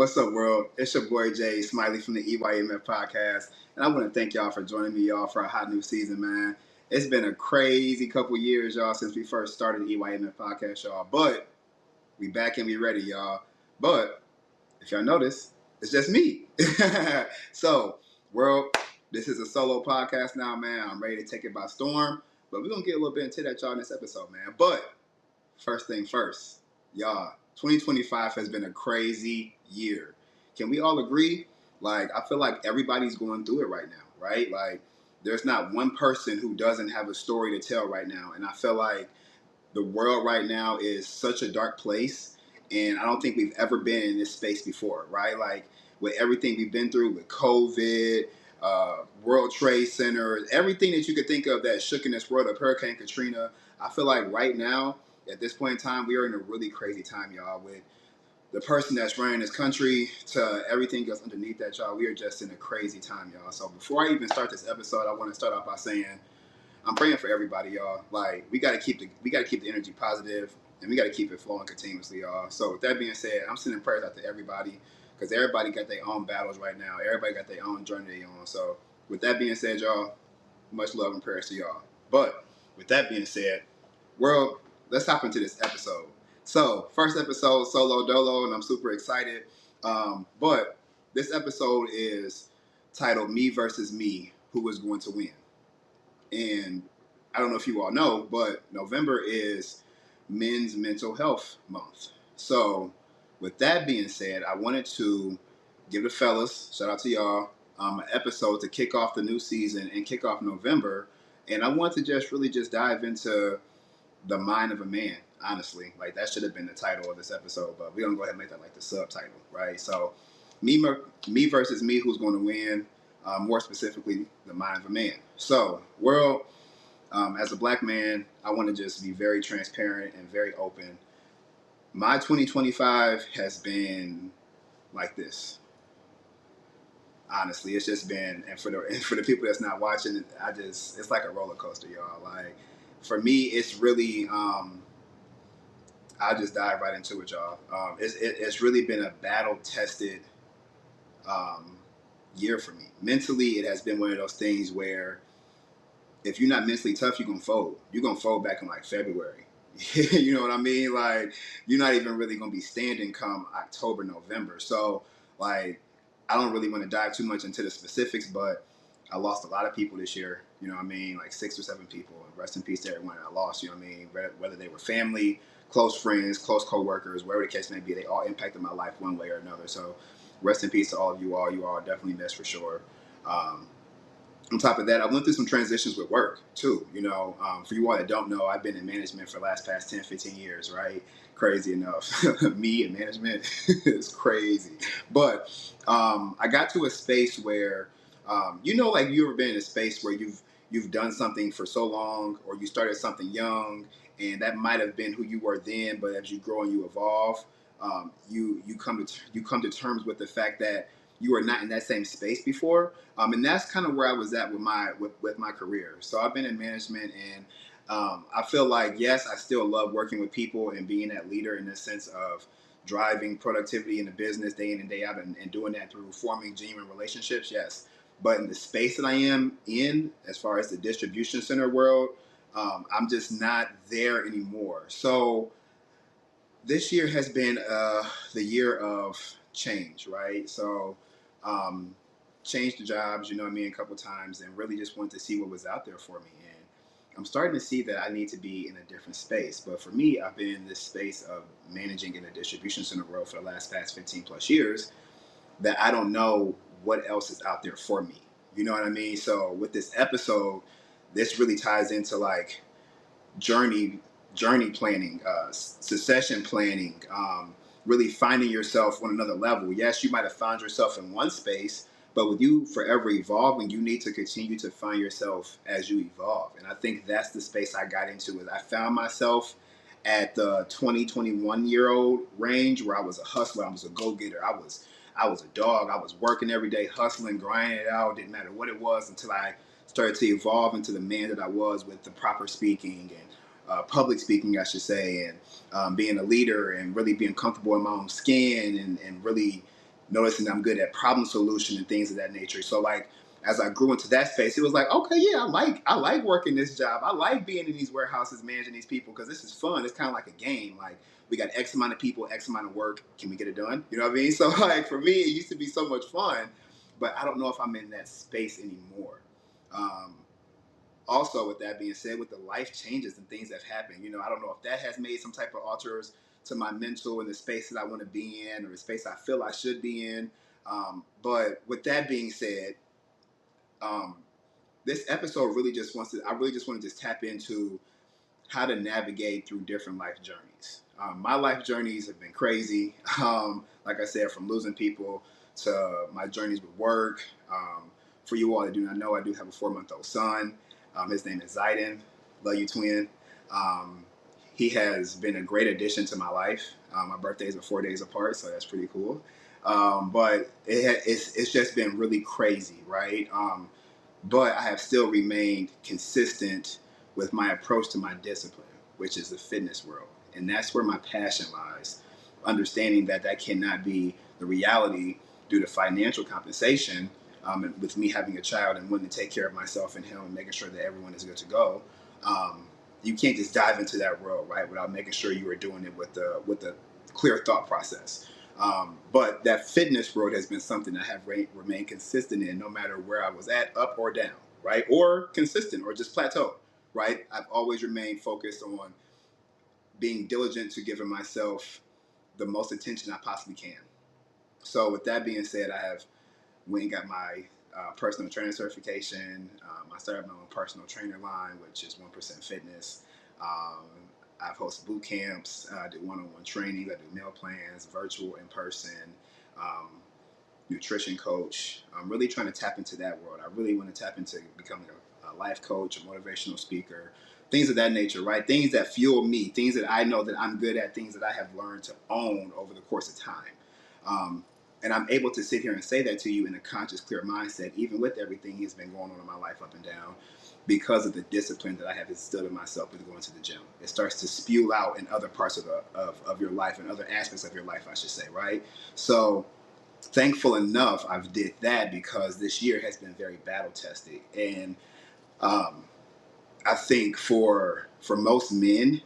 What's up, world? It's your boy Jay Smiley from the EYMF Podcast, and I want to thank y'all for joining me, y'all, for a hot new season, man. It's been a crazy couple years, y'all, since we first started the EYMF Podcast, y'all. But we back and we ready, y'all. But if y'all notice, it's just me. So, world, this is a solo podcast now, man. I'm ready to take it by storm, but we're gonna get a little bit into that, y'all, in this episode, man. But first thing first, y'all, 2025 has been a crazy year. Can we all agree? Like, I feel like everybody's going through it right now, right? Like, there's not one person who doesn't have a story to tell right now. And I feel like the world right now is such a dark place. And I don't think we've ever been in this space before, right? Like, with everything we've been through with COVID, World Trade Center, everything that you could think of that shook in this world of Hurricane Katrina, I feel like right now, at this point in time, we are in a really crazy time, y'all, with the person that's running this country to everything else underneath that, y'all. We are just in a crazy time, y'all. So before I even start this episode, I want to start off by saying I'm praying for everybody, y'all. Like, we gotta keep the energy positive, and we gotta keep it flowing continuously, y'all. So with that being said, I'm sending prayers out to everybody, because everybody got their own battles right now. Everybody got their own journey they on. So with that being said, y'all, much love and prayers to y'all. But with that being said, world, let's hop into this episode. So, first episode, solo dolo, and I'm super excited. But this episode is titled "Me versus Me: Who is going to win?" And I don't know if you all know, but November is Men's Mental Health Month. So, with that being said, I wanted to give the fellas, shout out to y'all, an episode to kick off the new season and kick off November. And I want to just dive into the mind of a man, honestly. Like, that should have been the title of this episode, but we're gonna go ahead and make that like the subtitle, right? So, me versus me, who's going to win? More specifically, the mind of a man. So, world, as a black man, I want to just be very transparent and very open. My 2025 has been like this. Honestly, it's just been, and for the people that's not watching, it's like a roller coaster, y'all. Like, for me, it's really, I'll just dive right into it, y'all. It's really been a battle-tested year for me. Mentally, it has been one of those things where if you're not mentally tough, you're going to fold. You're going to fold back in like February. You know what I mean? Like, you're not even really going to be standing come October, November. So, like, I don't really want to dive too much into the specifics, but I lost a lot of people this year. You know what I mean? Like 6 or 7 people. Rest in peace to everyone I lost. You know what I mean? Whether they were family, close friends, close co-workers, wherever the case may be, they all impacted my life one way or another. So rest in peace to all of you all. You all are definitely missed for sure. On top of that, I went through some transitions with work too. You know, for you all that don't know, I've been in management for the past 10, 15 years, right? Crazy enough. Me and management is crazy. But I got to a space where, like, you ever been in a space where you've done something for so long, or you started something young, and that might have been who you were then, but as you grow and you evolve, you come to terms with the fact that you were not in that same space before, and that's kind of where I was at with my career. So I've been in management, and I feel like, yes, I still love working with people and being that leader in the sense of driving productivity in the business day in and day out, and doing that through forming genuine relationships. Yes, but in the space that I am in, as far as the distribution center world, I'm just not there anymore. So this year has been the year of change, right? So changed the jobs, you know what I mean, a couple times, and really just wanted to see what was out there for me. And I'm starting to see that I need to be in a different space. But for me, I've been in this space of managing in a distribution center world for the past 15 plus years, that I don't know what else is out there for me. You know what I mean? So with this episode, this really ties into like journey planning, succession planning, really finding yourself on another level. Yes, you might have found yourself in one space, but with you forever evolving, you need to continue to find yourself as you evolve. And I think that's the space I got into. Is I found myself at the 21-year-old range, where I was a hustler, I was a go-getter, I was a dog, I was working every day, hustling, grinding it out, didn't matter what it was, until I started to evolve into the man that I was, with the proper speaking and public speaking, I should say, and being a leader and really being comfortable in my own skin, and really noticing I'm good at problem solution and things of that nature. So like as I grew into that space, it was like, okay, yeah, I like working this job. I like being in these warehouses, managing these people because this is fun. It's kind of like a game. Like we got X amount of people, X amount of work. Can we get it done? You know what I mean? So like for me, it used to be so much fun, but I don't know if I'm in that space anymore. Um, Also, with that being said, with the life changes and things that have happened, I don't know if that has made some type of alters to my mental and the space that I want to be in or the space I feel I should be in. But with that being said, um, this episode I really just want to just tap into how to navigate through different life journeys. My life journeys have been crazy. Like I said, from losing people to my journeys with work. For you all that do not know, I do have a 4-month-old son. His name is Zayden. Love you, twin. Um, he has been a great addition to my life. My birthdays are 4 days apart, so that's pretty cool. But it's just been really crazy, right? But I have still remained consistent with my approach to my discipline, which is the fitness world. And that's where my passion lies. Understanding that that cannot be the reality due to financial compensation, and with me having a child and wanting to take care of myself and him and making sure that everyone is good to go. Um, you can't just dive into that world, right, without making sure you are doing it with a clear thought process. But that fitness road has been something I have remained consistent in no matter where I was at, up or down, right? Or consistent or just plateau, right? I've always remained focused on being diligent to giving myself the most attention I possibly can. So with that being said, I have went and got my personal trainer certification. I started my own personal trainer line, which is 1% Fitness. Um, I've hosted boot camps. I do one-on-one training. I do meal plans, virtual, in person, um, nutrition coach. I'm really trying to tap into that world. I really want to tap into becoming a life coach, a motivational speaker, things of that nature, right? Things that fuel me, things that I know that I'm good at, things that I have learned to own over the course of time. Um, and I'm able to sit here and say that to you in a conscious, clear mindset, even with everything that's been going on in my life up and down, because of the discipline that I have instilled in myself with going to the gym. It starts to spew out in other parts of your life and other aspects of your life, I should say, right? So thankful enough I've did that because this year has been very battle tested. And um, I think for most men,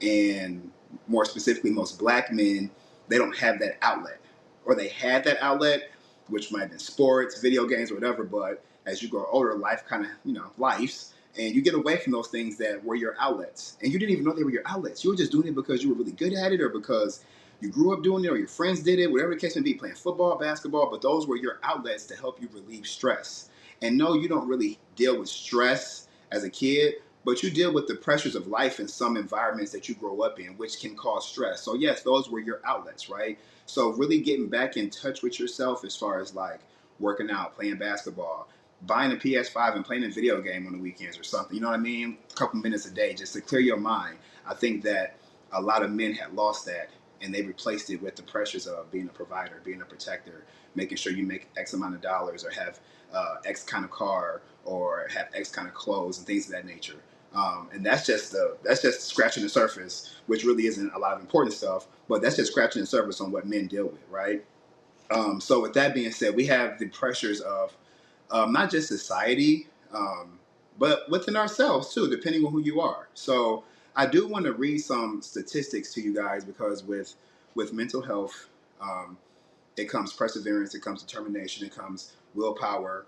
and more specifically most black men, they don't have that outlet, or they had that outlet, which might have been sports, video games, or whatever. But as you grow older, life kind of life's, and you get away from those things that were your outlets, and you didn't even know they were your outlets. You were just doing it because you were really good at it, or because you grew up doing it, or your friends did it, whatever the case may be, playing football, basketball. But those were your outlets to help you relieve stress. And no, you don't really deal with stress as a kid, but you deal with the pressures of life in some environments that you grow up in, which can cause stress. So yes, those were your outlets, right? So really getting back in touch with yourself as far as like working out, playing basketball, buying a PS5 and playing a video game on the weekends or something, you know what I mean? A couple minutes a day just to clear your mind. I think that a lot of men had lost that, and they replaced it with the pressures of being a provider, being a protector, making sure you make X amount of dollars or have X kind of car or have X kind of clothes and things of that nature. And that's just scratching the surface, which really isn't a lot of important stuff, but that's just scratching the surface on what men deal with, right? So with that being said, we have the pressures of not just society, but within ourselves too, depending on who you are. So I do want to read some statistics to you guys because with mental health, um, it comes perseverance, it comes determination, it comes willpower,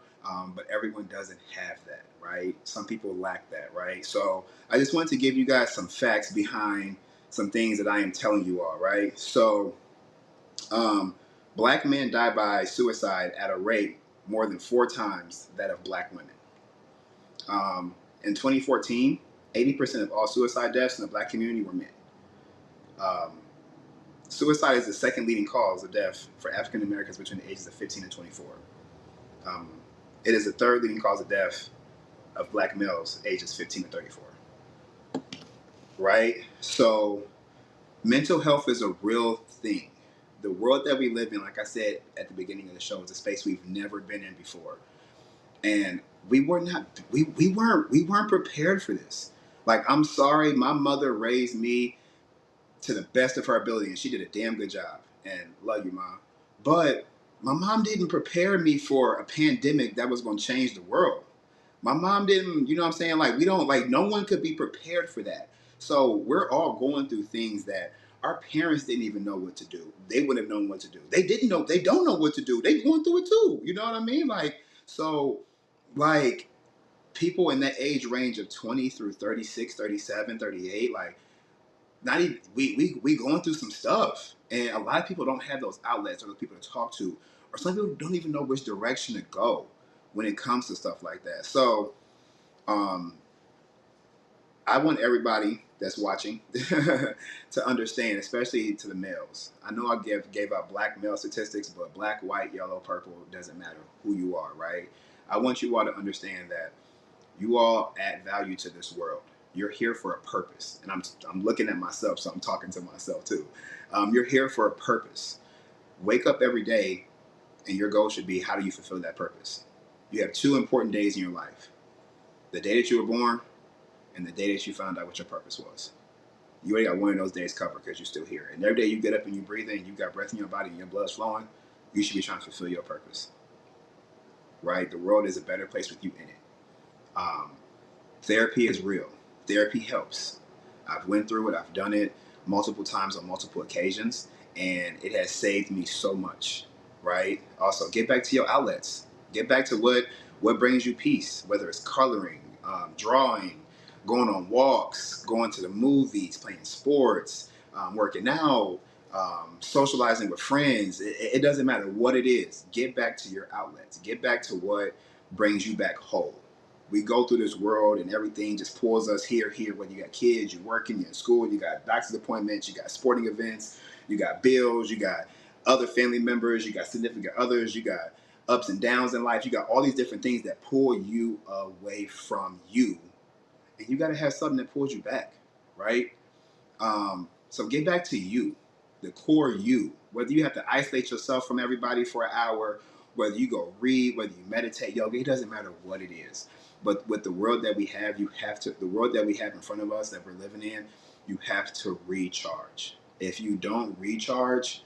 but everyone doesn't have that, right? Some people lack that, right? So I just wanted to give you guys some facts behind some things that I am telling you all, right? So um, black men die by suicide at a rate more than 4 times that of black women. In 2014, 80% of all suicide deaths in the black community were men. Um, Suicide is the second leading cause of death for African Americans between the ages of 15 and 24. Um, it is the third leading cause of death of black males ages 15 to 34. Right? So mental health is a real thing. The world that we live in, like I said at the beginning of the show, is a space we've never been in before. And we weren't prepared for this. Like, I'm sorry, my mother raised me to the best of her ability, and she did a damn good job. And love you, Mom. But My mom didn't prepare me for a pandemic that was going to change the world. My mom didn't, you know what I'm saying? Like, we don't, like, no one could be prepared for that. So we're all going through things that our parents didn't even know what to do. They wouldn't have known what to do. They didn't know, they don't know what to do. They going through it too. You know what I mean? Like, so, like, people in that age range of 20 through 36, 37, 38, like, not even, we going through some stuff. And a lot of people don't have those outlets or those people to talk to. Or some people don't even know which direction to go when it comes to stuff like that. So, um, I want everybody that's watching to understand, especially to the males. I know I gave out black male statistics, but black, white, yellow, purple, doesn't matter who you are, right? I want you all to understand that you all add value to this world. You're here for a purpose. And I'm looking at myself, so I'm talking to myself too. You're here for a purpose. Wake up every day, and your goal should be, how do you fulfill that purpose? You have two important days in your life: the day that you were born and the day that you found out what your purpose was. You already got one of those days covered because you're still here. And every day you get up and you breathe in, you got breath in your body and your blood's flowing, you should be trying to fulfill your purpose. Right? The world is a better place with you in it. Um, Therapy is real. Therapy helps. I've went through it. I've done it multiple times on multiple occasions, and it has saved me so much. Right? Also, get back to your outlets. Get back to what brings you peace, whether it's coloring, drawing, going on walks, going to the movies, playing sports, working out, socializing with friends. It doesn't matter what it is. Get back to your outlets. Get back to what brings you back whole. We go through this world and everything just pulls us here, whether you got kids, you're working, you're in school, you got doctor's appointments, you got sporting events, you got bills, you got other family members, you got significant others, you got ups and downs in life, you got all these different things that pull you away from you. And you got to have something that pulls you back, right? So get back to you, the core you. Whether you have to isolate yourself from everybody for an hour, whether you go read, whether you meditate, yoga, it doesn't matter what it is. But with the world that we have, the world that we have in front of us that we're living in, you have to recharge. If you don't recharge,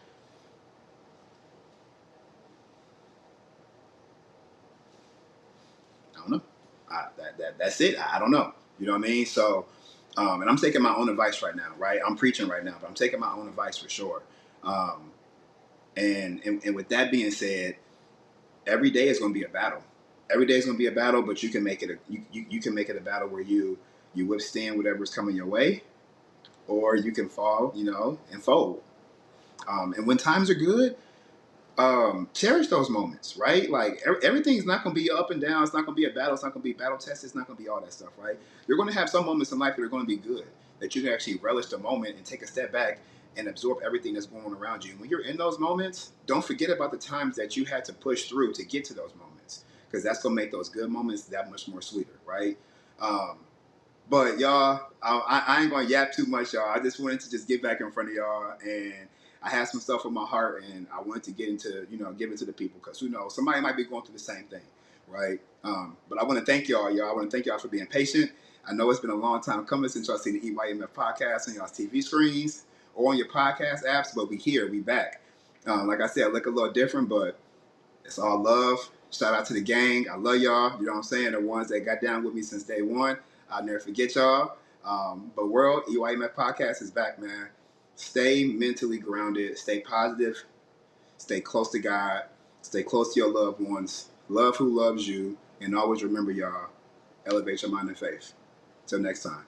I don't know. That's it. I don't know. You know what I mean? So, and I'm taking my own advice right now, right? I'm preaching right now, but I'm taking my own advice for sure. Um, and with that being said, every day is going to be a battle. Every day is going to be a battle, but you can make it you can make it a battle where you withstand whatever's coming your way, or you can fall, and fold. And when times are good, cherish those moments, right? Like everything's not going to be up and down. It's not going to be a battle. It's not going to be battle tested. It's not going to be all that stuff, right? You're going to have some moments in life that are going to be good, that you can actually relish the moment and take a step back and absorb everything that's going on around you. When you're in those moments, don't forget about the times that you had to push through to get to those moments, because that's going to make those good moments that much more sweeter, right? Um, but y'all, I ain't gonna yap too much, y'all. I just wanted to just get back in front of y'all, and I had some stuff on my heart, and I wanted to get into, give it to the people, because who knows, somebody might be going through the same thing, right? But I want to thank y'all. I want to thank y'all for being patient. I know it's been a long time coming since y'all seen the EYMF podcast on y'all's TV screens or on your podcast apps, but we here, we back. Like I said, I look a little different, but it's all love. Shout out to the gang. I love y'all. You know what I'm saying? The ones that got down with me since day one. I'll never forget y'all. But World EYMF Podcast is back, man. Stay mentally grounded. Stay positive. Stay close to God. Stay close to your loved ones. Love who loves you. And always remember, y'all, elevate your mind and faith. Till next time.